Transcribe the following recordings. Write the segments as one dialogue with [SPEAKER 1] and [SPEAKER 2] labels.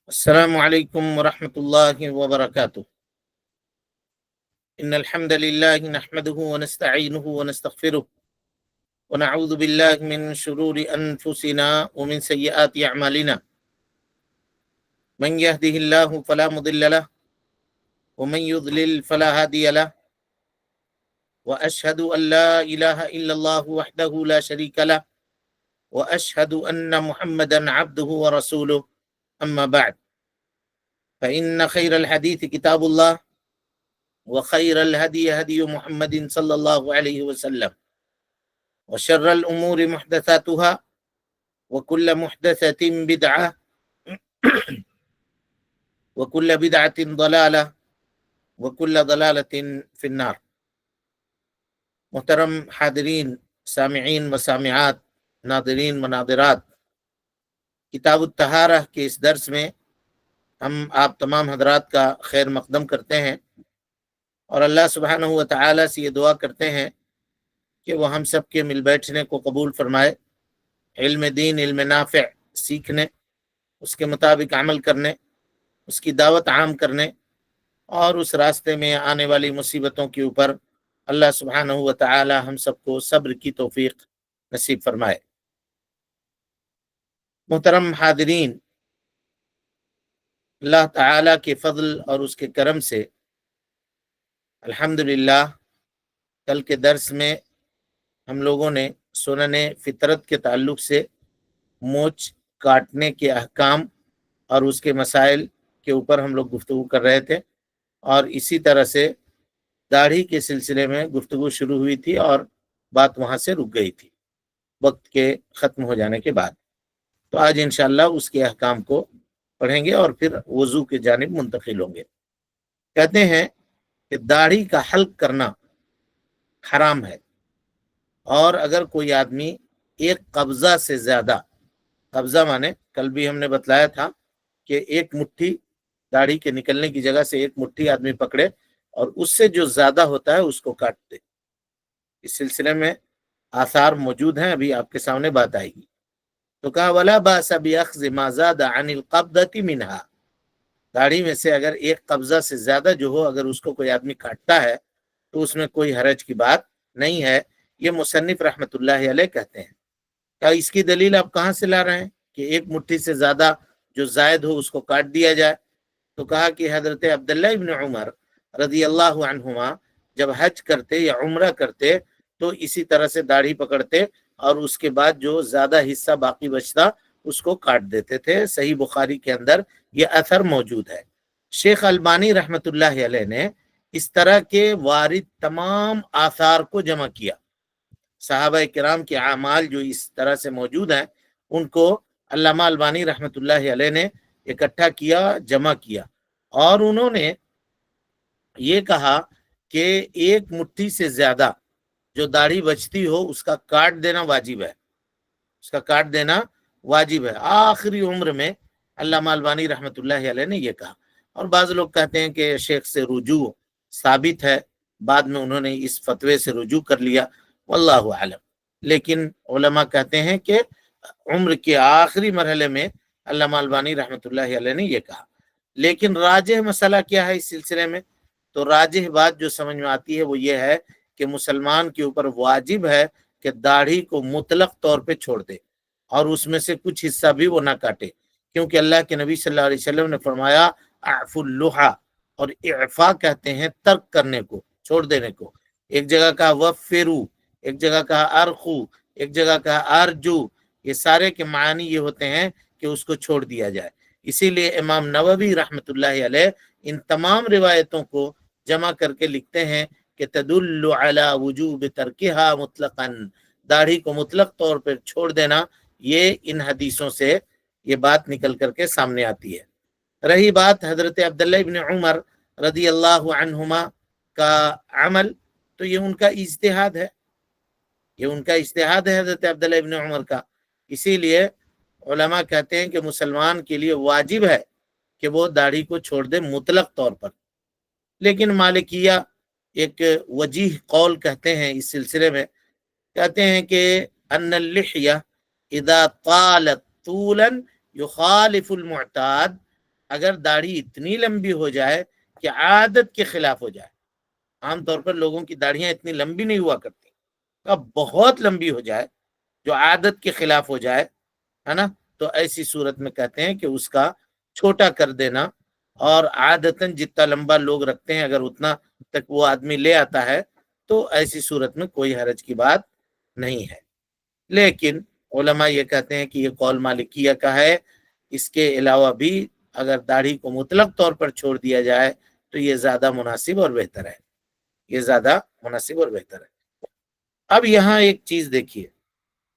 [SPEAKER 1] السلام عليكم ورحمة الله وبركاته. إن الحمد لله نحمده ونستعينه ونستغفره ونعوذ بالله من شرور أنفسنا ومن سيئات أعمالنا. من يهده الله فلا مضل له ومن يضلل فلا هادي له، وأشهد أن لا إله إلا الله وحده لا شريك له، وأشهد أن محمدا عبده ورسوله. أما بعد، فإن خير الحديث كتاب الله، وخير الهدي هدي محمد صلى الله عليه وسلم، وشر الأمور محدثاتها، وكل محدثة بدعة، وكل بدعة ضلالة، وكل ضلالة في النار. محترم حاضرین، سامعین و سامعات، ناظرین و ناظرات، کتاب الطہارہ کے اس درس میں ہم آپ تمام حضرات کا خیر مقدم کرتے ہیں اور اللہ سبحانہ و تعالی سے یہ دعا کرتے ہیں کہ وہ ہم سب کے مل بیٹھنے کو قبول فرمائے، علم دین، علم نافع سیکھنے، اس کے مطابق عمل کرنے، اس کی دعوت عام کرنے اور اس راستے میں آنے والی مصیبتوں کے اوپر اللہ سبحانہ و تعالی ہم سب کو صبر کی توفیق نصیب فرمائے۔ محترم حاضرین، اللہ تعالی کے فضل اور اس کے کرم سے الحمدللہ کل کے درس میں ہم لوگوں نے سنن فطرت کے تعلق سے مونچھ کاٹنے کے احکام اور اس کے مسائل کے اوپر ہم لوگ گفتگو کر رہے تھے، اور اسی طرح سے داڑھی کے سلسلے میں گفتگو شروع ہوئی تھی اور بات وہاں سے رک گئی تھی وقت کے ختم ہو جانے کے بعد۔ تو آج انشاءاللہ اس کے احکام کو پڑھیں گے اور پھر وضو کی جانب منتقل ہوں گے۔ کہتے ہیں کہ داڑھی کا حلق کرنا حرام ہے، اور اگر کوئی آدمی ایک قبضہ سے زیادہ، قبضہ مانے کل بھی ہم نے بتلایا تھا کہ ایک مٹھی داڑھی کے نکلنے کی جگہ سے ایک مٹھی آدمی پکڑے اور اس سے جو زیادہ ہوتا ہے اس کو کاٹ دے۔ اس سلسلے میں آثار موجود ہیں، ابھی آپ کے سامنے بات آئے گی۔ تو کہا وَلَا بَأْسَ بِأَخْذِ مَا زَادَ عَنِ الْقَبْضَةِ مِنْهَا، داڑھی میں سے اگر ایک قبضہ سے زیادہ جو ہو اگر اس کو کوئی آدمی کاٹتا ہے تو اس میں کوئی حرج کی بات نہیں ہے، یہ مصنف رحمت اللہ علیہ کہتے ہیں۔ کیا اس کی دلیل آپ کہاں سے لا رہے ہیں کہ ایک مٹھی سے زیادہ جو زائد ہو اس کو کاٹ دیا جائے؟ تو کہا کہ حضرت عبداللہ ابن عمر رضی اللہ عنہما جب حج کرتے یا عمرہ کرتے تو اسی طرح سے داڑھی پکڑتے اور اس کے بعد جو زیادہ حصہ باقی بچتا اس کو کاٹ دیتے تھے۔ صحیح بخاری کے اندر یہ اثر موجود ہے۔ شیخ البانی رحمت اللہ علیہ نے اس طرح کے وارد تمام آثار کو جمع کیا، صحابہ کرام کے اعمال جو اس طرح سے موجود ہیں ان کو علامہ البانی رحمت اللہ علیہ نے اکٹھا کیا، جمع کیا، اور انہوں نے یہ کہا کہ ایک مٹھی سے زیادہ جو داڑھی بچتی ہو اس کا کاٹ دینا واجب ہے، اس کا کاٹ دینا واجب ہے۔ آخری عمر میں علامہ البانی رحمت اللہ علیہ نے یہ کہا، اور بعض لوگ کہتے ہیں کہ شیخ سے رجوع ثابت ہے، بعد میں انہوں نے اس فتوے سے رجوع کر لیا، واللہ اعلم۔ لیکن علماء کہتے ہیں کہ عمر کے آخری مرحلے میں علامہ البانی رحمت اللہ علیہ نے یہ کہا۔ لیکن راجح مسئلہ کیا ہے اس سلسلے میں؟ تو راجح بات جو سمجھ میں آتی ہے وہ یہ ہے کہ مسلمان کے اوپر واجب ہے کہ داڑھی کو مطلق طور پہ چھوڑ دے اور اس میں سے کچھ حصہ بھی وہ نہ کاٹے، کیونکہ اللہ کے نبی صلی اللہ علیہ وسلم نے فرمایا اعفوا اللحى، اور اعفاء کہتے ہیں ترک کرنے کو، چھوڑ دینے کو۔ ایک جگہ کہا وفروا، ایک جگہ کہا ارخو، ایک جگہ کہا ارجو، یہ سارے کے معنی یہ ہوتے ہیں کہ اس کو چھوڑ دیا جائے۔ اسی لیے امام نووی رحمت اللہ علیہ ان تمام روایتوں کو جمع کر کے لکھتے ہیں کہ تدل علی وجوب ترکھا مطلقاً، داڑھی کو مطلق طور پر چھوڑ دینا، یہ ان حدیثوں سے یہ بات نکل کر کے سامنے آتی ہے۔ رہی بات حضرت عبداللہ ابن عمر رضی اللہ عنہما کا عمل، تو یہ ان کا اجتہاد ہے، یہ ان کا اجتہاد ہے حضرت عبداللہ ابن عمر کا۔ اسی لیے علماء کہتے ہیں کہ مسلمان کے لیے واجب ہے کہ وہ داڑھی کو چھوڑ دے مطلق طور پر۔ لیکن مالکیہ ایک وجیح قول کہتے ہیں اس سلسلے میں، کہتے ہیں کہ ان اللحیہ اذا طالت طولا یخالف المعتاد، اگر داڑھی اتنی لمبی ہو جائے کہ عادت کے خلاف ہو جائے، عام طور پر لوگوں کی داڑھیاں اتنی لمبی نہیں ہوا کرتی، اب بہت لمبی ہو جائے جو عادت کے خلاف ہو جائے، ہے نا، تو ایسی صورت میں کہتے ہیں کہ اس کا چھوٹا کر دینا، اور عادتاً جتنا لمبا لوگ رکھتے ہیں اگر اتنا تک وہ آدمی لے آتا ہے تو ایسی صورت میں کوئی حرج کی بات نہیں ہے۔ لیکن علماء یہ کہتے ہیں کہ یہ قول مالکیہ کا ہے، اس کے علاوہ بھی اگر داڑھی کو مطلق طور پر چھوڑ دیا جائے تو یہ زیادہ مناسب اور بہتر ہے، یہ زیادہ مناسب اور بہتر ہے۔ اب یہاں ایک چیز دیکھیے،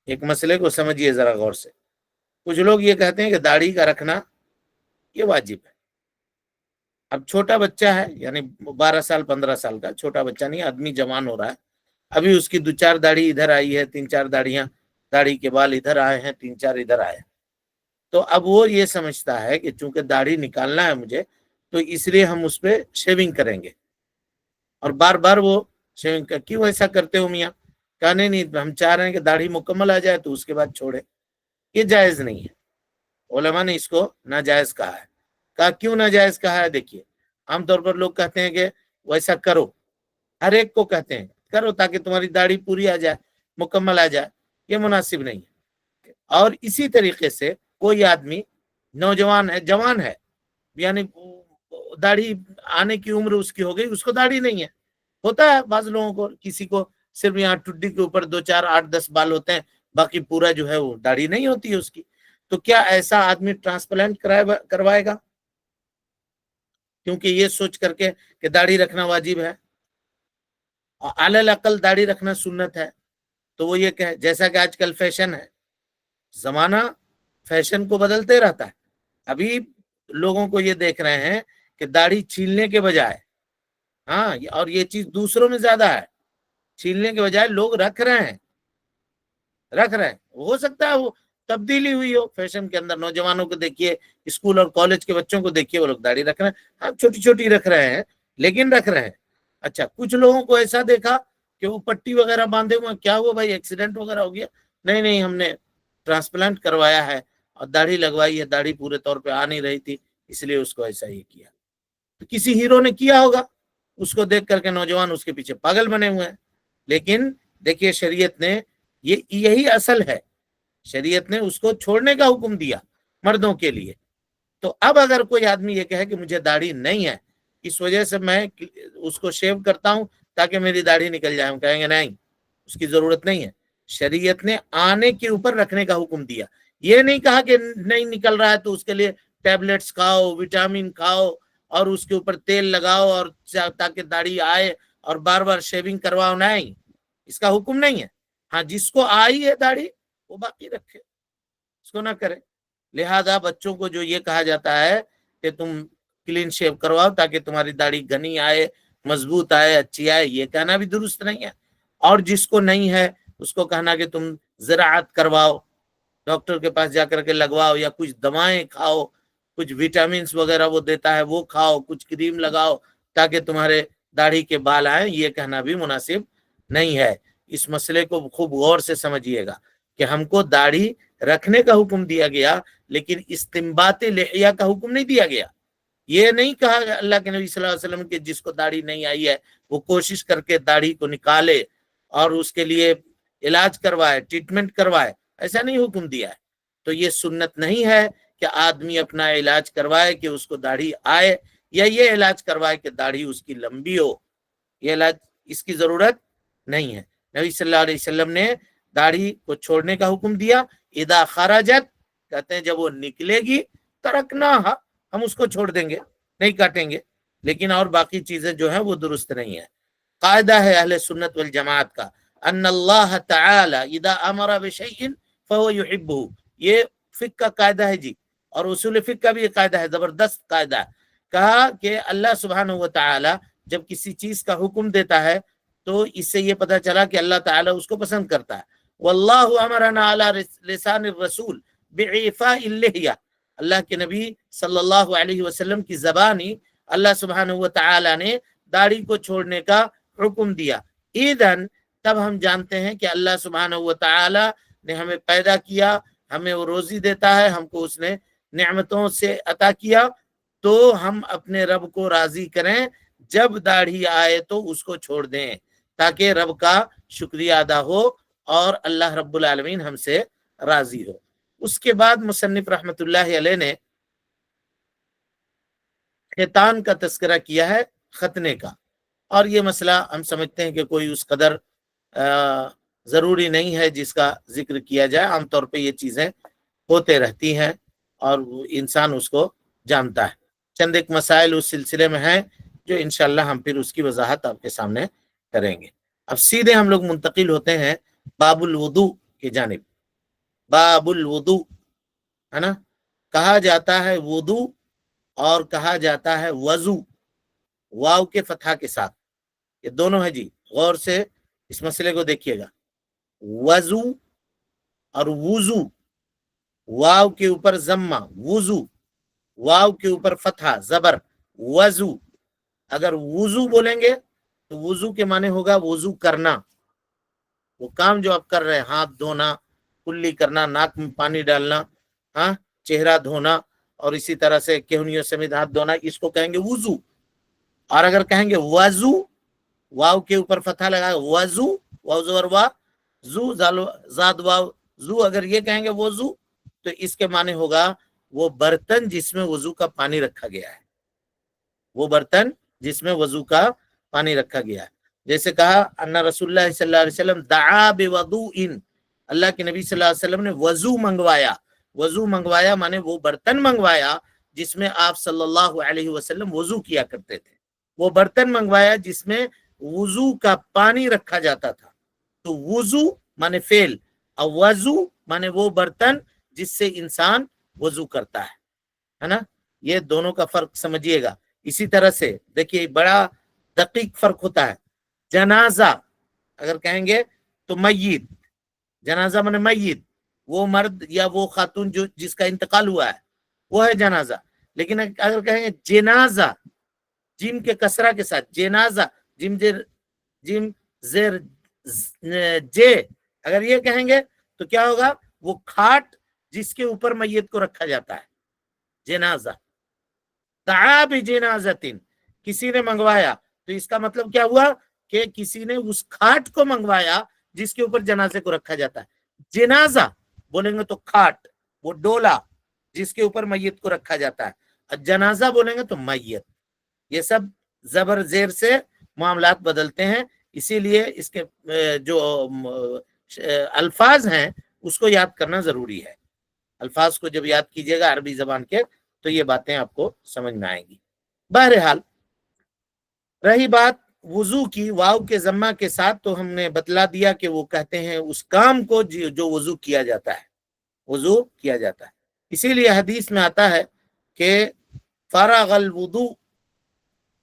[SPEAKER 1] ایک مسئلے کو سمجھیے ذرا غور سے۔ کچھ لوگ یہ کہتے ہیں کہ داڑھی کا رکھنا یہ واجب ہے۔ اب چھوٹا بچہ ہے، یعنی 12 سال 15 سال کا چھوٹا بچہ نہیں، آدمی جوان ہو رہا ہے، ابھی اس کی 2 4 داڑھی ادھر آئی ہے، 3 4 داڑھیاں، داڑھی کے بال ادھر آئے ہیں، 3 4 ادھر آئے ہیں، تو اب وہ یہ سمجھتا ہے کہ چونکہ داڑھی نکالنا ہے مجھے تو اس لیے ہم اس پہ شیونگ کریں گے، اور بار بار وہ شیونگ کیوں ایسا کرتے ہو میاں؟ کہنے نہیں، ہم چاہ رہے ہیں کہ داڑھی مکمل آ جائے تو اس کے بعد چھوڑے۔ یہ جائز نہیں ہے، علماء نے اس کو ناجائز کہا ہے۔ کہا کیوں ناجائز کہا ہے؟ دیکھیے، عام طور پر لوگ کہتے ہیں کہ ویسا کرو، ہر ایک کو کہتے ہیں کرو تاکہ تمہاری داڑھی پوری آ جائے، مکمل آ جائے، یہ مناسب نہیں ہے۔ اور اسی طریقے سے کوئی آدمی نوجوان ہے، جوان ہے، یعنی داڑھی آنے کی عمر اس کی ہو گئی، اس کو داڑھی نہیں ہے، ہوتا ہے بعض لوگوں کو، کسی کو صرف یہاں ٹڈی کے اوپر 2 4 8 10 بال ہوتے ہیں، باقی پورا جو ہے وہ داڑھی نہیں ہوتی ہے اس کی، تو کیا ایسا آدمی ٹرانسپلانٹ کروائے گا کیونکہ یہ سوچ کر کے کہ داڑھی رکھنا واجب ہے، اعلی الاقل داڑھی رکھنا سنت ہے؟ تو وہ یہ کہ جیسا کہ آج کل فیشن ہے، زمانہ فیشن کو بدلتے رہتا ہے، ابھی لوگوں کو یہ دیکھ رہے ہیں کہ داڑھی چھیلنے کے بجائے، ہاں، اور یہ چیز دوسروں میں زیادہ ہے، چھیلنے کے بجائے لوگ رکھ رہے ہیں، ہو سکتا ہے وہ تبدیلی ہوئی ہو فیشن کے اندر۔ نوجوانوں کو دیکھیے، اسکول اور کالج کے بچوں کو دیکھیے، وہ لوگ داڑھی رکھ رہے ہیں، ہاں چھوٹی چھوٹی رکھ رہے ہیں لیکن رکھ رہے ہیں۔ اچھا، کچھ لوگوں کو ایسا دیکھا کہ وہ پٹی وغیرہ باندھے ہوئے، کیا ہوا بھائی، ایکسیڈنٹ وغیرہ ہو گیا؟ نہیں نہیں، ہم نے ٹرانسپلانٹ کروایا ہے اور داڑھی لگوائی ہے، داڑھی پورے طور پہ آ نہیں رہی تھی اس لیے اس کو ایسا ہی کیا۔ تو کسی ہیرو نے کیا ہوگا، اس کو دیکھ کر کے نوجوان اس کے پیچھے پاگل بنے ہوئے ہیں۔ لیکن دیکھیے، شریعت نے یہی اصل ہے، شریعت نے اس کو چھوڑنے کا حکم دیا مردوں کے لیے۔ تو اب اگر کوئی آدمی یہ کہے کہ مجھے داڑھی نہیں ہے، اس وجہ سے میں اس کو شیو کرتا ہوں تاکہ میری داڑھی نکل جائے، ہم کہیں گے نہیں، اس کی ضرورت نہیں ہے۔ شریعت نے آنے کے اوپر رکھنے کا حکم دیا، یہ نہیں کہا کہ نہیں نکل رہا ہے تو اس کے لیے ٹیبلٹس کھاؤ، وٹامن کھاؤ، اور اس کے اوپر تیل لگاؤ اور تاکہ داڑھی آئے اور بار بار شیونگ کرواؤ، نہیں، اس کا حکم نہیں ہے۔ ہاں، جس کو آئی ہے داڑھی وہ باقی رکھے، اس کو نہ کرے۔ لہذا بچوں کو جو یہ کہا جاتا ہے کہ تم کلین شیو کرواؤ تاکہ تمہاری داڑھی گھنی آئے، مضبوط آئے، اچھی آئے، یہ کہنا بھی درست نہیں ہے۔ اور جس کو نہیں ہے اس کو کہنا کہ تم زراعت کرواؤ، ڈاکٹر کے پاس جا کر کے لگواؤ، یا کچھ دوائیں کھاؤ، کچھ وٹامنس وغیرہ وہ دیتا ہے وہ کھاؤ، کچھ کریم لگاؤ تاکہ تمہارے داڑھی کے بال آئیں، یہ کہنا بھی مناسب نہیں ہے۔ اس مسئلے کو خوب غور سے سمجھیے گا کہ ہم کو داڑھی رکھنے کا حکم دیا گیا لیکن استنباط لحیہ کا حکم نہیں دیا گیا۔ یہ نہیں کہا اللہ کے نبی صلی اللہ علیہ وسلم کہ جس کو داڑھی نہیں آئی ہے وہ کوشش کر کے داڑھی کو نکالے اور اس کے لیے علاج کروائے، ٹریٹمنٹ کروائے، ایسا نہیں حکم دیا ہے۔ تو یہ سنت نہیں ہے کہ آدمی اپنا علاج کروائے کہ اس کو داڑھی آئے، یا یہ علاج کروائے کہ داڑھی اس کی لمبی ہو، یہ علاج اس کی ضرورت نہیں ہے۔ نبی صلی اللہ علیہ وسلم نے داڑھی کو چھوڑنے کا حکم دیا، اذا خرجت، کہتے ہیں جب وہ نکلے گی ترکناہا، ہم اس کو چھوڑ دیں گے، نہیں کاٹیں گے، لیکن اور باقی چیزیں جو ہیں وہ درست نہیں ہیں۔ قاعدہ ہے اہل سنت والجماعت کا، ان اللہ تعالی اذا امر بشیء فهو يحبه، یہ فقہ کا قاعدہ ہے جی، اور اصول فقہ کا بھی یہ قاعدہ ہے، زبردست قاعدہ ہے۔ کہا کہ اللہ سبحانہ وتعالی جب کسی چیز کا حکم دیتا ہے تو اس سے یہ پتہ چلا کہ اللہ تعالیٰ اس کو پسند کرتا ہے۔ واللہ امرنا علی لسان الرسول بعفاء اللحیہ، اللہ کے نبی صلی اللہ علیہ وسلم کی زبانی اللہ سبحانہ وتعالی نے داڑھی کو چھوڑنے کا حکم دیا۔ اذن تب ہم جانتے ہیں کہ اللہ سبحانہ وتعالی نے ہمیں پیدا کیا، ہمیں وہ روزی دیتا ہے، ہم کو اس نے نعمتوں سے عطا کیا، تو ہم اپنے رب کو راضی کریں، جب داڑھی آئے تو اس کو چھوڑ دیں تاکہ رب کا شکریہ ادا ہو اور اللہ رب العالمین ہم سے راضی ہو۔ اس کے بعد مصنف رحمت اللہ علیہ نے ختان کا تذکرہ کیا ہے، ختنے کا، اور یہ مسئلہ ہم سمجھتے ہیں کہ کوئی اس قدر ضروری نہیں ہے جس کا ذکر کیا جائے، عام طور پہ یہ چیزیں ہوتے رہتی ہیں اور انسان اس کو جانتا ہے۔ چند ایک مسائل اس سلسلے میں ہیں جو انشاءاللہ ہم پھر اس کی وضاحت آپ کے سامنے کریں گے۔ اب سیدھے ہم لوگ منتقل ہوتے ہیں باب الوضو کی جانب۔ باب الوضو ہے نا، کہا جاتا ہے وضو اور کہا جاتا ہے وضو، واو کے فتحہ کے ساتھ، یہ دونوں ہے جی، غور سے اس مسئلے کو دیکھیے گا۔ وضو اور وضو، واو کے اوپر ضمہ وضو، واو کے اوپر فتحہ زبر وضو۔ اگر وضو بولیں گے تو وضو کے معنی ہوگا وضو کرنا، وہ کام جو آپ کر رہے ہیں، ہاتھ دھونا، کلی کرنا، ناک میں پانی ڈالنا، ہاں، چہرہ دھونا، اور اسی طرح سے کہنیوں سمیت ہاتھ دھونا، اس کو کہیں گے وضو۔ اور اگر کہیں گے وضو، واو کے اوپر فتحہ لگا وضو، واو زبر وا، زو زاد واو زو، اگر یہ کہیں گے وضو تو اس کے معنی ہوگا وہ برتن جس میں وضو کا پانی رکھا گیا ہے، وہ برتن جس میں وضو کا پانی رکھا گیا ہے۔ جیسے کہا ان رسول اللہ صلی اللہ علیہ وسلم دعا بوضوء، اللہ کے نبی صلی اللہ علیہ وسلم نے وضو منگوایا، وضو منگوایا مانے وہ برتن منگوایا جس میں آپ صلی اللہ علیہ وسلم وضو کیا کرتے تھے، وہ برتن منگوایا جس میں وضو کا پانی رکھا جاتا تھا۔ تو وضو مانے فعل، اور وضو مانے وہ برتن جس سے انسان وضو کرتا ہے نا، یہ دونوں کا فرق سمجھیے گا۔ اسی طرح سے دیکھیے بڑا دقیق فرق ہوتا ہے۔ جنازہ اگر کہیں گے تو میت، جنازہ مانے میت، وہ مرد یا وہ خاتون جو جس کا انتقال ہوا ہے وہ ہے جنازہ۔ لیکن اگر کہیں گے جنازہ، جیم کے کسرہ کے ساتھ، جنازہ، جیم زیر جے، اگر یہ کہیں گے تو کیا ہوگا، وہ کھاٹ جس کے اوپر میت کو رکھا جاتا ہے، جنازہ۔ دعا بجنازۃ، کسی نے منگوایا، تو اس کا مطلب کیا ہوا کہ کسی نے اس کھاٹ کو منگوایا جس کے اوپر جنازے کو رکھا جاتا ہے۔ جنازہ بولیں گے تو کھاٹ، وہ ڈولا جس کے اوپر میت کو رکھا جاتا ہے، اور جنازہ بولیں گے تو میت۔ یہ سب زبر زیر سے معاملات بدلتے ہیں، اسی لیے اس کے جو الفاظ ہیں اس کو یاد کرنا ضروری ہے۔ الفاظ کو جب یاد کیجئے گا عربی زبان کے تو یہ باتیں آپ کو سمجھ میں آئیں گی۔ بہرحال رہی بات وضو کی، واو کے ضمہ کے ساتھ، تو ہم نے بتلا دیا کہ وہ کہتے ہیں اس کام کو جو وضو کیا جاتا ہے، وضو کیا جاتا ہے۔ اسی لیے حدیث میں آتا ہے کہ فرغ الوضو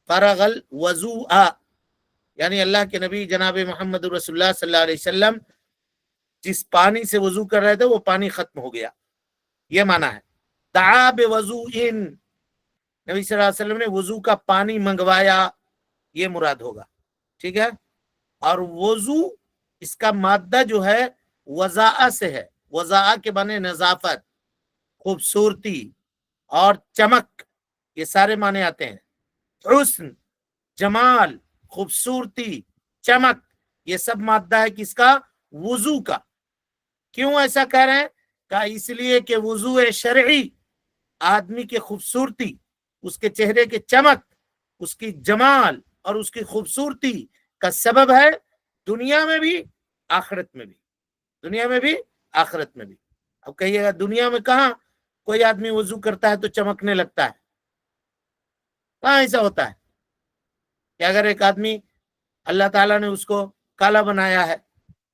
[SPEAKER 1] فرغ الوضوء، یعنی اللہ کے نبی جناب محمد رسول اللہ صلی اللہ علیہ وسلم جس پانی سے وضو کر رہے تھے وہ پانی ختم ہو گیا، یہ معنی ہے۔ دعا بوضوء، نبی صلی اللہ علیہ وسلم نے وضو کا پانی منگوایا، یہ مراد ہوگا، ٹھیک ہے۔ اور وضو اس کا مادہ جو ہے وضاء سے ہے، وضاء کے معنی نظافت، خوبصورتی اور چمک، یہ سارے معنی آتے ہیں۔ حسن، جمال، خوبصورتی، چمک، یہ سب مادہ ہے کس کا، وضو کا۔ کیوں ایسا کہہ رہے ہیں، کہ اس لیے کہ وضو شرعی آدمی کی خوبصورتی، اس کے چہرے کے چمک، اس کی جمال اور اس کی خوبصورتی کا سبب ہے، دنیا میں بھی آخرت میں بھی، دنیا میں بھی آخرت میں بھی۔ اب کہیے گا دنیا میں کہاں کوئی آدمی وضو کرتا ہے تو چمکنے لگتا ہے، کہاں ایسا ہوتا ہے کہ اگر ایک آدمی اللہ تعالیٰ نے اس کو کالا بنایا ہے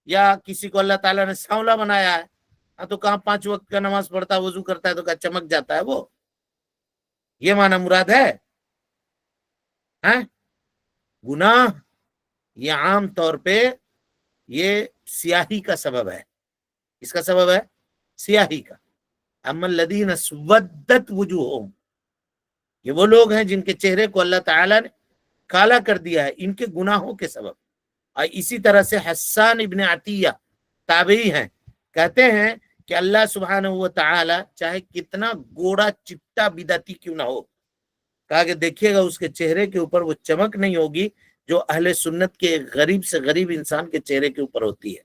[SPEAKER 1] یا کسی کو اللہ تعالیٰ نے سانولا بنایا ہے تو کہاں 5 وقت کا نماز پڑھتا ہے، وضو کرتا ہے تو کہاں چمک جاتا ہے وہ، یہ معنی مراد ہے؟ گناہ یہ عام طور پہ یہ سیاہی کا سبب ہے، اس کا سبب ہے سیاہی کا۔ اما الذین اسودت وجوہہم، یہ وہ لوگ ہیں جن کے چہرے کو اللہ تعالیٰ نے کالا کر دیا ہے ان کے گناہوں کے سبب۔ اور اسی طرح سے حسان ابن عطیہ تابعی ہیں، کہتے ہیں کہ اللہ سبحانہ و تعالی چاہے کتنا گوڑا چپٹا بدعتی کیوں نہ ہو، کہا کہ دیکھیے گا اس کے چہرے کے اوپر وہ چمک نہیں ہوگی جو اہل سنت کے ایک غریب سے غریب انسان کے چہرے کے اوپر ہوتی ہے۔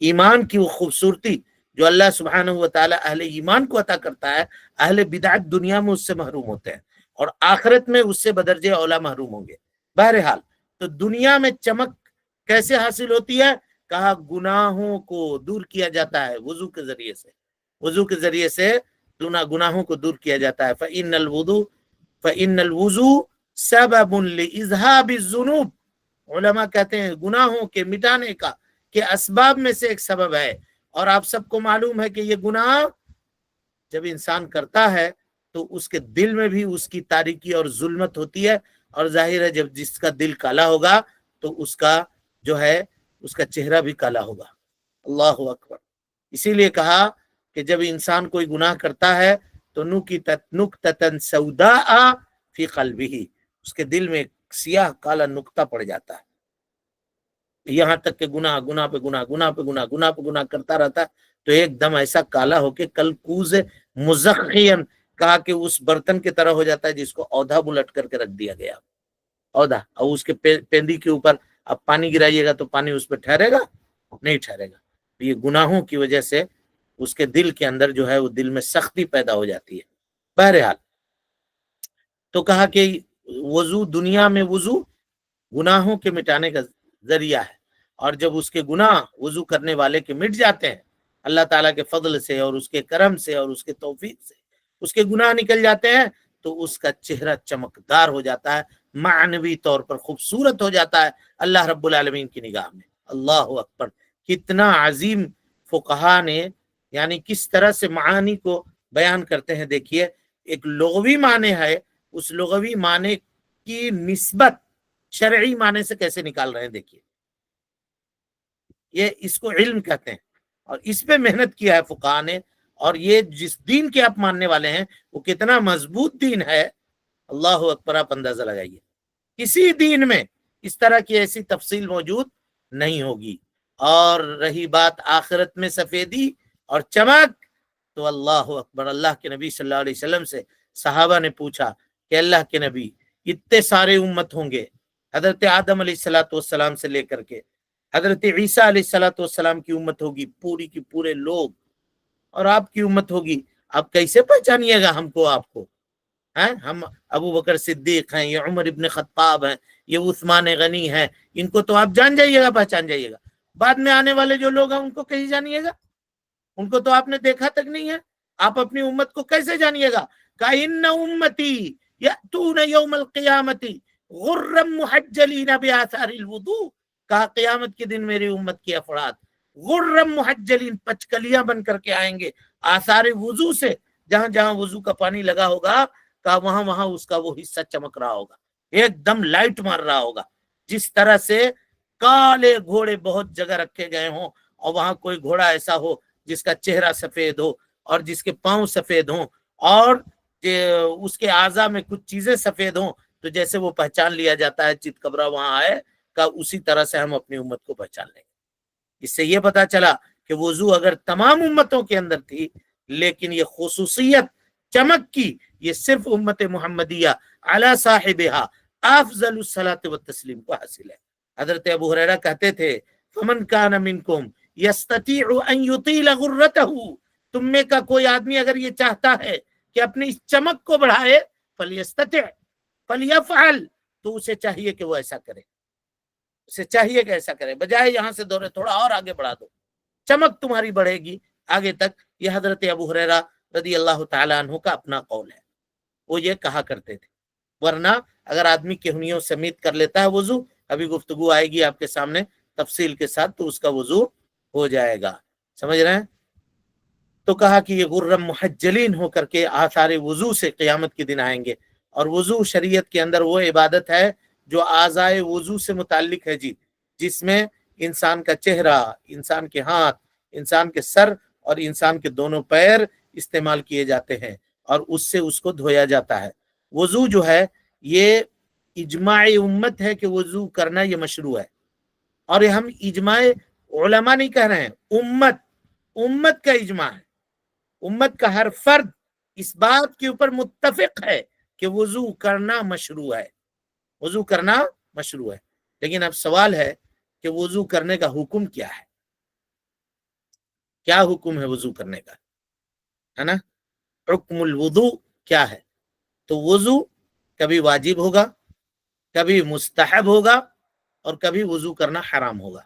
[SPEAKER 1] ایمان کی وہ خوبصورتی جو اللہ سبحانہ و تعالی اہل ایمان کو عطا کرتا ہے، اہل بدعت دنیا میں اس سے محروم ہوتے ہیں اور آخرت میں اس سے بدرجہ اولا محروم ہوں گے۔ بہرحال تو دنیا میں چمک کیسے حاصل ہوتی ہے؟ کہا گناہوں کو دور کیا جاتا ہے وضو کے ذریعے سے، وضو کے ذریعے سے گناہوں کو دور کیا جاتا ہے۔ فَإِنَّ الْوُضُوءَ سَبَبٌ لِإِذْهَابِ الذُّنُوبِ، علماء کہتے ہیں گناہوں کے مٹانے کا کہ اسباب میں سے ایک سبب ہے۔ اور آپ سب کو معلوم ہے کہ یہ گناہ جب انسان کرتا ہے تو اس کے دل میں بھی اس کی تاریکی اور ظلمت ہوتی ہے، اور ظاہر ہے جب جس کا دل کالا ہوگا تو اس کا جو ہے اس کا چہرہ بھی کالا ہوگا۔ اللہ اکبر۔ اسی لیے کہا کہ جب انسان کوئی گناہ کرتا ہے تو نکتتن سوداء فی قلبہ، اس کے دل میں ایک سیاہ کالا نقطہ پڑ جاتا ہے، یہاں تک کہ گناہ پہ گناہ کرتا رہتا ہے تو ایک دم ایسا کالا ہو کے کلکوز مزخین، کہا کہ اس برتن کی طرح ہو جاتا ہے جس کو اودھا بلٹ کر کے رکھ دیا گیا، اودھا، اور اس کے پیندی کے اوپر اب پانی گرائیے گا تو پانی اس پہ ٹھہرے گا؟ نہیں ٹھہرے گا۔ یہ گناہوں کی وجہ سے اس کے دل کے اندر جو ہے وہ دل میں سختی پیدا ہو جاتی ہے۔ بہرحال تو کہا کہ وضو، دنیا میں وضو گناہوں کے مٹانے کا ذریعہ ہے، اور جب اس کے گناہ وضو کرنے والے کے مٹ جاتے ہیں اللہ تعالیٰ کے فضل سے اور اس کے کرم سے اور اس کے توفیق سے، اس کے گناہ نکل جاتے ہیں تو اس کا چہرہ چمکدار ہو جاتا ہے، معنوی طور پر خوبصورت ہو جاتا ہے اللہ رب العالمین کی نگاہ میں۔ اللہ اکبر۔ کتنا عظیم فقہا نے یعنی کس طرح سے معانی کو بیان کرتے ہیں۔ دیکھیے ایک لغوی معنی ہے، اس لغوی معنی کی نسبت شرعی معنی سے کیسے نکال رہے ہیں، دیکھیے یہ اس کو علم کہتے ہیں، اور اس پہ محنت کیا ہے فقہا نے، اور یہ جس دین کے آپ ماننے والے ہیں وہ کتنا مضبوط دین ہے، اللہ اکبر، آپ اندازہ لگائیے۔ کسی دین میں اس طرح کی ایسی تفصیل موجود نہیں ہوگی۔ اور رہی بات آخرت میں سفیدی اور چمک، تو اللہ اکبر، اللہ کے نبی صلی اللہ علیہ وسلم سے صحابہ نے پوچھا کہ اللہ کے نبی اتنے سارے امت ہوں گے، حضرت آدم علیہ السلام سے لے کر کے حضرت عیسیٰ علیہ السلام کی امت ہوگی، پوری کی پورے لوگ، اور آپ کی امت ہوگی، آپ کیسے پہچانیے گا ہم کو، آپ کو؟ ہم ابو بکر صدیق ہیں، یہ عمر ابن خطاب ہیں، یہ عثمان غنی ہیں، ان کو تو آپ جان جائیے گا، پہچان جائیے گا، بعد میں آنے والے جو لوگ ہیں ان کو کیسے جانیے گا؟ ان کو تو آپ نے دیکھا تک نہیں ہے، آپ اپنی امت کو کیسے جانیے گا؟ کہ امتی یاتون یوم القیامت غرا محجلین بآثار الوضوء، کہا قیامت کے دن میری امت کی افراد غرا محجلین، پچکلیاں بن کر کے آئیں گے آثار وضو سے، جہاں جہاں وضو کا پانی لگا ہوگا کہا وہاں وہاں اس کا وہ حصہ چمک رہا ہوگا، ایک دم لائٹ مار رہا ہوگا، جس طرح سے کالے گھوڑے بہت جگہ رکھے گئے ہوں اور وہاں کوئی گھوڑا ایسا ہو جس کا چہرہ سفید ہو اور جس کے پاؤں سفید ہوں اور اس کے اعضاء میں کچھ چیزیں سفید ہوں، تو جیسے وہ پہچان لیا جاتا ہے چت کبرا وہاں آئے، کہ اسی طرح سے ہم اپنی امت کو پہچان لیں گے۔ اس سے یہ پتا چلا کہ وضو اگر تمام امتوں کے اندر تھی، لیکن یہ خصوصیت چمک کی یہ صرف امت محمدیہ علی صاحبہا افضل الصلاۃ والتسلیم کو حاصل ہے۔ حضرت ابو ہریرہ کہتے تھے فمن کان منکم یستطیع ان یطیل غرتہ، تم میں کا کوئی آدمی اگر یہ چاہتا ہے کہ اپنی اس چمک کو بڑھائے، فلیستطع فلیفعل، تو اسے چاہیے کہ وہ ایسا کرے، اسے چاہیے کہ ایسا کرے، بجائے یہاں سے دورے تھوڑا اور آگے بڑھا دو، چمک تمہاری بڑھے گی آگے تک۔ یہ حضرت ابو ہریرہ رضی اللہ تعالیٰ عنہ کا اپنا قول ہے، وہ یہ کہا کرتے تھے۔ ورنہ اگر آدمی کہنیوں سمیت کر لیتا ہے وضو، ابھی گفتگو آئے گی آپ کے سامنے تفصیل کے ساتھ، تو اس کا وضو ہو جائے گا، سمجھ رہے ہیں؟ تو کہا کہ یہ غرم محجلین ہو کر کے آثار وضو سے قیامت کے دن آئیں گے۔ اور وضو شریعت کے اندر وہ عبادت ہے جو اعضائے وضو سے متعلق ہے، جس میں انسان کا چہرہ، انسان کے ہاتھ، انسان کے سر اور انسان کے دونوں پیر استعمال کیے جاتے ہیں، اور اس سے اس کو دھویا جاتا ہے۔ وضو جو ہے یہ اجماع امت ہے کہ وضو کرنا یہ مشروع ہے، اور یہ ہم اجماع علماء نہیں کہہ رہے ہیں، امت کا اجماع ہے، امت کا ہر فرد اس بات کے اوپر متفق ہے کہ وضو کرنا مشروع ہے، وضو کرنا مشروع ہے، لیکن اب سوال ہے کہ وضو کرنے کا حکم کیا ہے، کیا حکم ہے وضو کرنے کا، ہے نا؟ حکم الوضو کیا ہے؟ تو وضو کبھی واجب ہوگا، کبھی مستحب ہوگا، اور کبھی وضو کرنا حرام ہوگا۔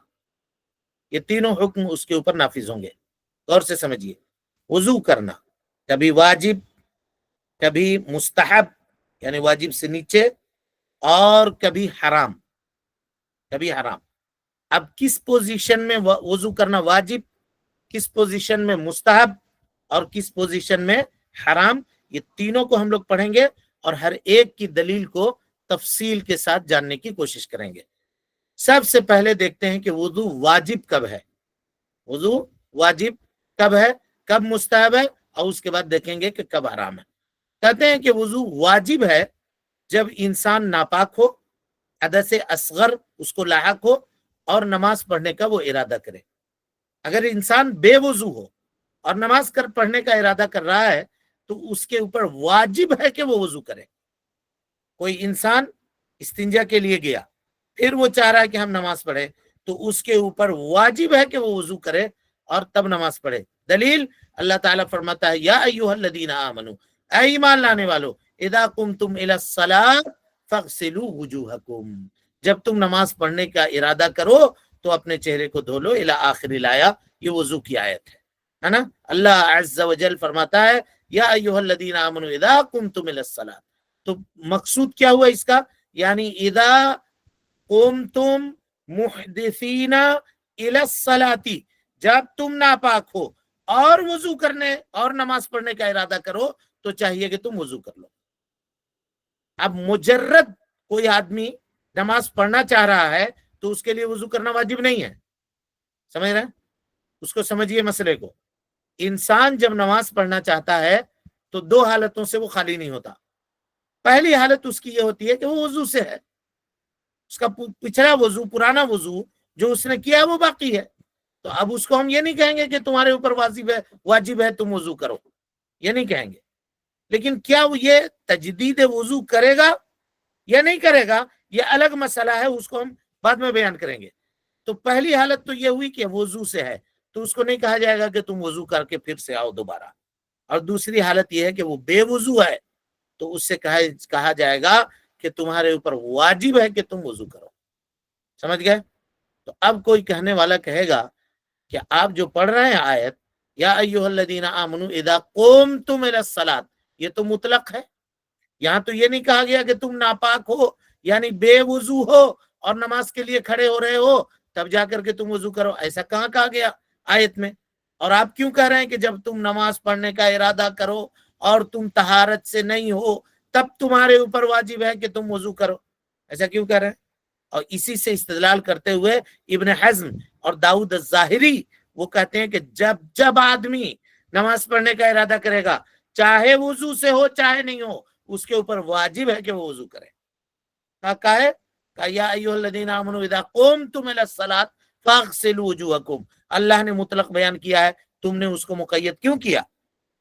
[SPEAKER 1] یہ تینوں حکم اس کے اوپر نافذ ہوں گے، غور سے سمجھیے۔ وضو کرنا کبھی واجب، کبھی مستحب یعنی واجب سے نیچے، اور کبھی حرام، کبھی حرام۔ اب کس پوزیشن میں وضو کرنا واجب، کس پوزیشن میں مستحب، اور کس پوزیشن میں حرام، یہ تینوں کو ہم لوگ پڑھیں گے اور ہر ایک کی دلیل کو تفصیل کے ساتھ جاننے کی کوشش کریں گے۔ سب سے پہلے دیکھتے ہیں کہ وضو واجب کب ہے، وضو واجب کب ہے، کب مستحب ہے، اور اس کے بعد دیکھیں گے کہ کب حرام ہے۔ کہتے ہیں کہ وضو واجب ہے جب انسان ناپاک ہو، حدث اصغر اس کو لاحق ہو، اور نماز پڑھنے کا وہ ارادہ کرے۔ اگر انسان بے وضو ہو اور نماز پڑھنے کا ارادہ کر رہا ہے تو اس کے اوپر واجب ہے کہ وہ وضو کرے۔ کوئی انسان استنجا کے لیے گیا، پھر وہ چاہ رہا ہے کہ ہم نماز پڑھیں، تو اس کے اوپر واجب ہے کہ وہ وضو کرے اور تب نماز پڑھے۔ دلیل اللہ تعالیٰ فرماتا ہے یا ایھا الذین آمنو، اے ایمان لانے والو، اذا قمتم الی الصلاۃ فاغسلوا وجوہکم، جب تم نماز پڑھنے کا ارادہ کرو تو اپنے چہرے کو دھو لو، الی آخر الآیہ، یہ وضو کی آیت ہے نا؟ اللہ عز و جل فرماتا ہے یا ایھا الذین آمنو اذا قمتم الی الصلاۃ، تو مقصود کیا ہوا اس کا؟ یعنی اذا قمتم محدثین الی الصلاۃ، جب تم ناپاک ہو اور وضو کرنے اور نماز پڑھنے کا ارادہ کرو تو چاہیے کہ تم وضو کر لو۔ اب مجرد کوئی آدمی نماز پڑھنا چاہ رہا ہے تو اس کے لیے وضو کرنا واجب نہیں ہے، سمجھ رہے ہیں؟ اس کو سمجھیے مسئلے کو۔ انسان جب نماز پڑھنا چاہتا ہے تو دو حالتوں سے وہ خالی نہیں ہوتا۔ پہلی حالت اس کی یہ ہوتی ہے کہ وہ وضو سے ہے، اس کا پچھلا وضو، پرانا وضو جو اس نے کیا وہ باقی ہے، تو اب اس کو ہم یہ نہیں کہیں گے کہ تمہارے اوپر واجب ہے تم وضو کرو، یہ نہیں کہیں گے۔ لیکن کیا وہ یہ تجدید وضو کرے گا یا نہیں کرے گا، یہ الگ مسئلہ ہے، اس کو ہم بعد میں بیان کریں گے۔ تو پہلی حالت تو یہ ہوئی کہ وضو سے ہے، تو اس کو نہیں کہا جائے گا کہ تم وضو کر کے پھر سے آؤ دوبارہ۔ اور دوسری حالت یہ ہے کہ وہ بے وضو ہے، تو اس سے کہا جائے گا کہ تمہارے اوپر واجب ہے کہ تم وضو کرو۔ سمجھ گئے؟ تو اب کوئی کہنے والا کہے گا کہ آپ جو پڑھ رہے ہیں آیت یا ایھا الذین آمنو اذا قمتم الی الصلاۃ، یہ تو مطلق ہے، یہاں تو یہ نہیں کہا گیا کہ تم ناپاک ہو یعنی بے وضو ہو اور نماز کے لیے کھڑے ہو رہے ہو تب جا کر کے تم وضو کرو، ایسا کہاں کہا گیا آیت میں؟ اور آپ کیوں کہہ رہے ہیں کہ جب تم نماز پڑھنے کا ارادہ کرو اور تم طہارت سے نہیں ہو تب تمہارے اوپر واجب ہے کہ تم وضو کرو، ایسا کیوں کہہ رہے ہیں؟ اور اسی سے استدلال کرتے ہوئے ابن حزم اور داؤد الظاہری وہ کہتے ہیں کہ جب آدمی نماز پڑھنے کا ارادہ کرے گا، چاہے وضو سے ہو چاہے نہیں ہو، اس کے اوپر واجب ہے کہ وہ وضو کرے۔ کہا ہے کہ یا ایھا الذین آمنوا اذا قمتم الی الصلاۃ فاغسلوا وجوہکم، اللہ نے مطلق بیان کیا ہے، تم نے اس کو مقید کیوں کیا؟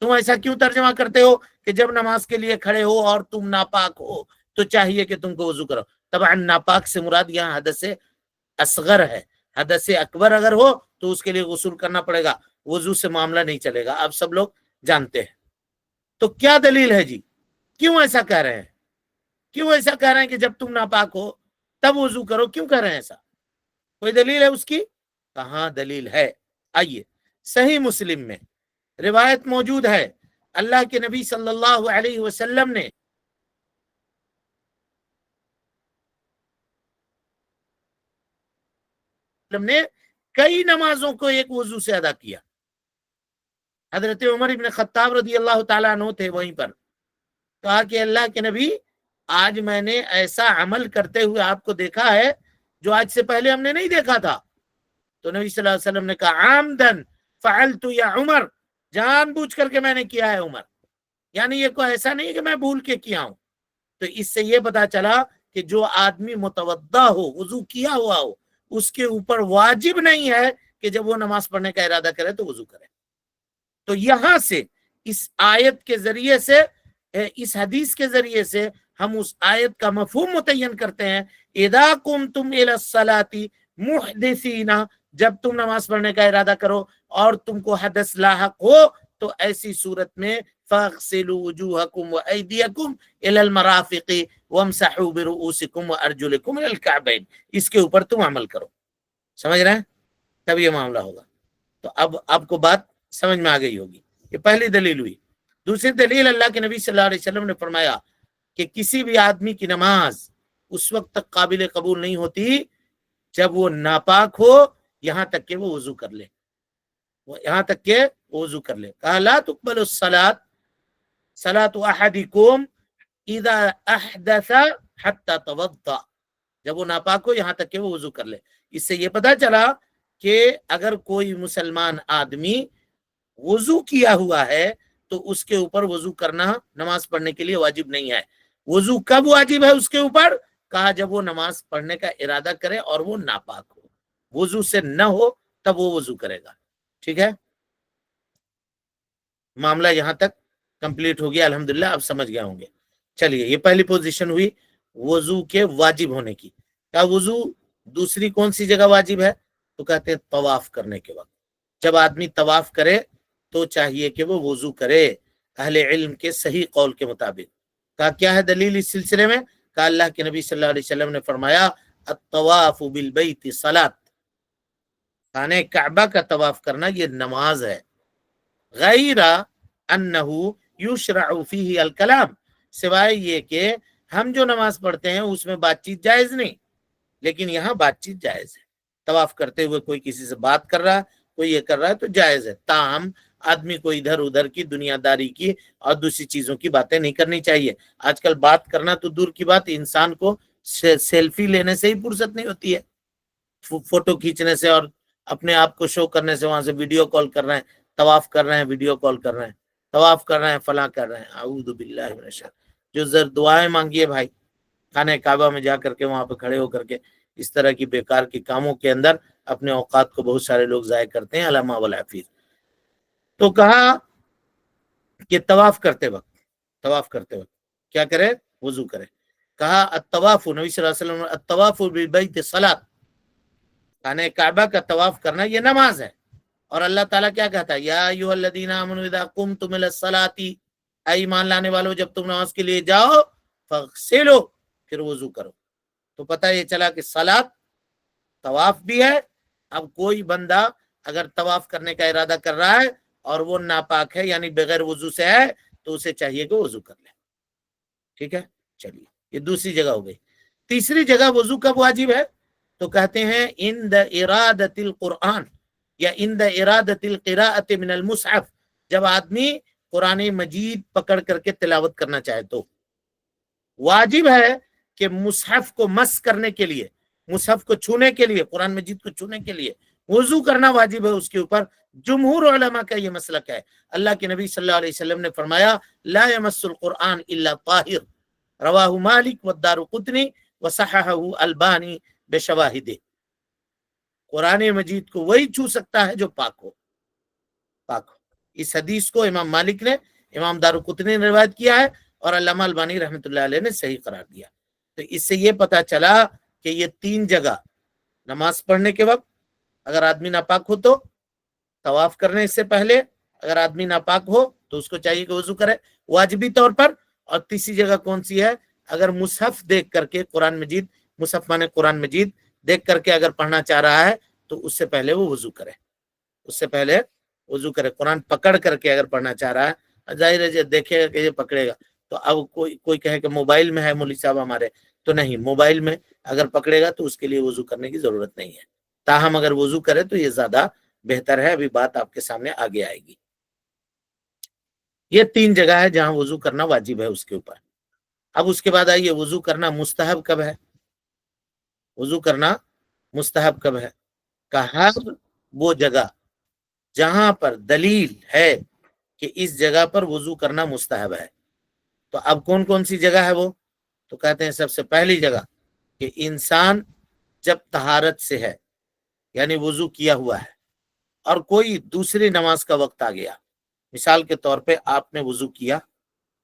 [SPEAKER 1] تم ایسا کیوں ترجمہ کرتے ہو کہ جب نماز کے لیے کھڑے ہو اور تم ناپاک ہو تو چاہیے کہ تم کو وضو کرو؟ طبعا ناپاک سے مراد یہاں حدث اصغر ہے، حدث اکبر اگر ہو تو اس کے لیے غسل کرنا پڑے گا، وضو سے معاملہ نہیں چلے گا، آپ سب لوگ جانتے ہیں۔ تو کیا دلیل ہے جی؟ کیوں ایسا کہہ رہے ہیں؟ کیوں ایسا کہہ رہے ہیں کہ جب تم ناپاک ہو تب وضو کرو؟ کیوں کہہ رہے ہیں ایسا؟ کوئی دلیل ہے اس کی؟ کہاں دلیل ہے؟ آئیے، صحیح مسلم میں روایت موجود ہے، اللہ کے نبی صلی اللہ علیہ وسلم نے کئی نمازوں کو ایک وضو سے ادا کیا۔ حضرت عمر ابن خطاب رضی اللہ تعالیٰ عنہ تھے وہیں پر، کہا کہ اللہ کے نبی آج میں نے ایسا عمل کرتے ہوئے آپ کو دیکھا ہے جو آج سے پہلے ہم نے نہیں دیکھا تھا۔ تو نبی صلی اللہ علیہ وسلم نے کہا عامدن فعلت یا عمر، جان بوجھ کر کے میں نے کیا ہے عمر، یعنی یہ کوئی ایسا نہیں کہ میں بھول کے کیا ہوں۔ تو اس سے یہ پتا چلا کہ جو آدمی متوضع ہو، وضو کیا ہوا ہو، اس کے اوپر واجب نہیں ہے کہ جب وہ نماز پڑھنے کا ارادہ کرے تو وضو کرے۔ تو یہاں سے اس آیت کے ذریعے سے اس حدیث کے ذریعے سے ہم اس آیت کا مفہوم متعین کرتے ہیں، اذا قمتم الی الصلاۃ محدثین، جب تم نماز پڑھنے کا ارادہ کرو اور تم کو حدث لاحق ہو تو ایسی صورت میں فاغسلوا وجوہکم وایدیکم الی المرافق وامسحوا برؤوسکم وارجلکم الی الکعبین، اس کے اوپر تم عمل کرو. سمجھ رہے ہیں؟ تب یہ معاملہ ہوگا. تو اب آپ کو بات سمجھ میں آ گئی ہوگی. یہ پہلی دلیل ہوئی. دوسری دلیل، اللہ کے نبی صلی اللہ علیہ وسلم نے فرمایا کہ کسی بھی آدمی کی نماز اس وقت تک قابل قبول نہیں ہوتی جب وہ ناپاک ہو، یہاں تک کہ وہ وضو کر لے. یہاں تک کہ وضو کر لے. کہا لا تقبل الصلاۃ صلاۃ احدکم اذا احدث حتى توضا، جب وہ ناپاک ہو یہاں تک کہ وہ وضو کر لے. اس سے یہ پتا چلا کہ اگر کوئی مسلمان آدمی وضو کیا ہوا ہے تو اس کے اوپر وضو کرنا نماز پڑھنے کے لیے واجب نہیں ہے. وضو کب واجب ہے اس کے اوپر؟ کہا جب وہ نماز پڑھنے کا ارادہ کرے اور وہ ناپاک ہو. وضو سے نہ ہو تب وہ وضو کرے گا. ٹھیک ہے، معاملہ یہاں تک کمپلیٹ ہو گیا الحمدللہ. اب سمجھ گیا ہوں گے. چلیے، یہ پہلی پوزیشن ہوئی وضو کے واجب ہونے کی. کیا وضو دوسری کون سی جگہ واجب ہے؟ تو کہتے ہیں طواف کرنے کے وقت. جب آدمی طواف کرے تو چاہیے کہ وہ وضو کرے اہل علم کے صحیح قول کے مطابق. کہا کیا ہے دلیل اس سلسلے میں؟ کہا اللہ کے نبی صلی اللہ علیہ وسلم نے فرمایا الطواف بالبیت صلاۃ، خانہ کعبہ کا طواف کرنا یہ نماز ہے. غیر انہ یشرع فیہ الکلام، سوائے یہ کہ ہم جو نماز پڑھتے ہیں اس میں بات چیت جائز نہیں، لیکن یہاں بات چیت جائز ہے. طواف کرتے ہوئے کوئی کسی سے بات کر رہا ہے، کوئی یہ کر رہا ہے تو جائز ہے. تاہم آدمی کو ادھر ادھر کی دنیا داری کی اور دوسری چیزوں کی باتیں نہیں کرنی چاہیے. آج کل بات کرنا تو دور کی بات، انسان کو سیلفی لینے سے ہی فرصت نہیں ہوتی ہے. فوٹو کھینچنے سے اور اپنے آپ کو شو کرنے سے، وہاں سے ویڈیو کال کر رہے ہیں، طواف کر رہے ہیں ویڈیو کال کر رہے ہیں، طواف کر رہے ہیں فلاں کر رہے ہیں. اعوذ باللہ من الشیطان. جو دعائیں مانگیے بھائی خانہ کعبہ میں جا کر کے، وہاں پہ کھڑے ہو کر کے اس طرح کی بیکار کی کاموں کے اندر اپنے اوقات کو بہت سارے لوگ ضائع کرتے ہیں. علامہ والحفیظ. تو کہا کہ طواف کرتے وقت کیا کرے؟ وضو کرے. کہا الطواف، نبی صلی اللہ علیہ وسلم الطواف بالبیت صلاۃ، خانہ کعبہ کا طواف کرنا یہ نماز ہے. اور اللہ تعالیٰ کیا کہتا ہے؟ یا ایھا الذین آمنوا اذا قمتم الی الصلاۃ، اے ایمان لانے والو جب تم نماز کے لیے جاؤ فاغسلوا، پھر وضو کرو. تو پتہ یہ چلا کہ صلاۃ طواف بھی ہے. اب کوئی بندہ اگر طواف کرنے کا ارادہ کر رہا ہے اور وہ ناپاک ہے یعنی بغیر وضو سے ہے تو اسے چاہیے کہ وضو کر لے. ٹھیک ہے، چلیے یہ دوسری جگہ ہو گئی. تیسری جگہ وضو کب واجب ہے؟ تو کہتے ہیں عند ارادۃ القرآن یا عند ارادۃ القراءۃ من المصحف، جب آدمی قرآن مجید پکڑ کر کے تلاوت کرنا چاہے تو واجب ہے کہ مصحف کو مس کرنے کے لیے، مصحف کو چھونے کے لیے، قرآن مجید کو چھونے کے لیے وضو کرنا واجب ہے اس کے اوپر. جمہور علماء کا یہ مسلک ہے. اللہ کے نبی صلی اللہ علیہ وسلم نے فرمایا لا یمس القرآن الا طاہر، رواہ مالک والدارقطنی وصححہ البانی بشواہدہ. قرآن مجید کو وہی چھو سکتا ہے جو پاک ہو. اس حدیث کو امام مالک نے، امام دارقطنی نے روایت کیا ہے اور علامہ البانی رحمۃ اللہ علیہ نے صحیح قرار دیا. تو اس سے یہ پتا چلا کہ یہ تین جگہ نماز پڑھنے کے وقت اگر آدمی ناپاک ہو تو طواف کرنے سے پہلے اگر آدمی ناپاک ہو تو اس کو چاہیے کہ وضو کرے واجبی طور پر. اور تیسری جگہ کون سی ہے؟ اگر مصحف دیکھ کر کے قرآن مجید، مصحف مانے قرآن مجید دیکھ کر کے اگر پڑھنا چاہ رہا ہے تو اس سے پہلے وہ وضو کرے. اس سے پہلے وضو کرے. قرآن پکڑ کر کے اگر پڑھنا چاہ رہا ہے، ظاہر ہے دیکھے گا کہ یہ پکڑے گا تو اب کوئی کہے کہ موبائل میں ہے مولوی صاحب ہمارے، تو نہیں، موبائل میں اگر پکڑے گا تو اس کے لیے وضو کرنے کی ضرورت نہیں ہے. تاہم اگر وضو کرے تو یہ زیادہ بہتر ہے. ابھی بات آپ کے سامنے آگے آئے گی. یہ تین جگہ ہے جہاں وضو کرنا واجب ہے اس کے اوپر. اب اس کے بعد آئیے وضو کرنا مستحب کب ہے؟ وضو کرنا مستحب کب ہے؟ کہا وہ جگہ جہاں پر دلیل ہے کہ اس جگہ پر وضو کرنا مستحب ہے. تو اب کون کون سی جگہ ہے وہ؟ تو کہتے ہیں سب سے پہلی جگہ کہ انسان جب طہارت سے ہے یعنی وضو کیا ہوا ہے اور کوئی دوسری نماز کا وقت آ گیا، مثال کے طور پہ آپ نے وضو کیا